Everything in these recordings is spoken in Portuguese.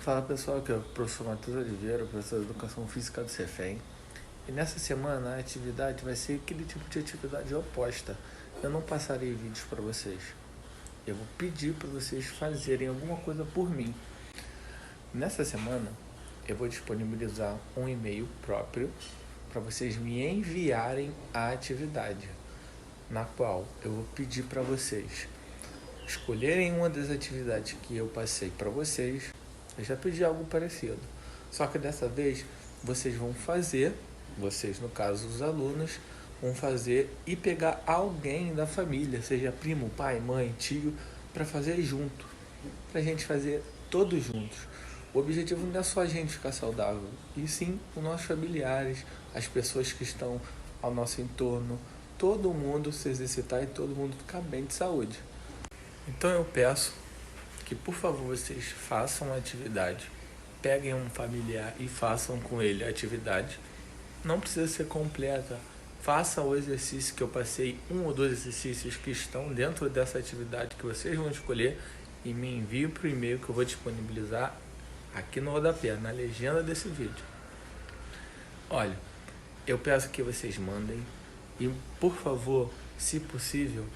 Fala pessoal, aqui é o professor Matheus Oliveira, professor de Educação Física do Cefem. E nessa semana a atividade vai ser aquele tipo de atividade oposta. Eu não passarei vídeos para vocês. Eu vou pedir para vocês fazerem alguma coisa por mim. Nessa semana eu vou disponibilizar um e-mail próprio para vocês me enviarem a atividade, na qual eu vou pedir para vocês escolherem uma das atividades que eu passei para vocês. Eu já pedi algo parecido, só que dessa vez vocês vão fazer, vocês no caso os alunos, vão fazer e pegar alguém da família, seja primo, pai, mãe, tio, para fazer junto, para a gente fazer todos juntos. O objetivo não é só a gente ficar saudável, e sim os nossos familiares, as pessoas que estão ao nosso entorno, todo mundo se exercitar e todo mundo ficar bem de saúde. Então eu peço que por favor vocês façam a atividade, peguem um familiar e façam com ele a atividade. Não precisa ser completa, faça o exercício que eu passei, um ou dois exercícios que estão dentro dessa atividade que vocês vão escolher e me enviem para o e-mail que eu vou disponibilizar aqui no rodapé, na legenda desse vídeo. Olha, eu peço que vocês mandem e por favor, se possível,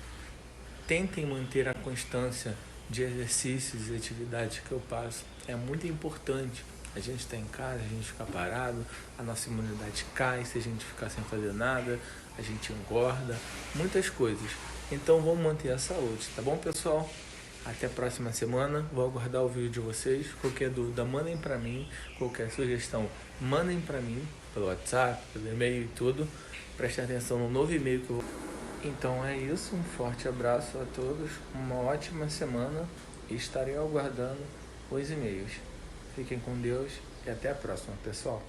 tentem manter a constância de exercícios e atividades que eu passo. É muito importante. A gente está em casa, a gente fica parado, a nossa imunidade cai se a gente ficar sem fazer nada, a gente engorda, muitas coisas. Então vamos manter a saúde, tá bom, pessoal? Até a próxima semana, vou aguardar o vídeo de vocês. Qualquer dúvida, mandem para mim. Qualquer sugestão, mandem para mim pelo WhatsApp, pelo e-mail e tudo. Prestem atenção no novo e-mail que eu vou... Então é isso, um forte abraço a todos, uma ótima semana e estarei aguardando os e-mails. Fiquem com Deus e até a próxima, pessoal.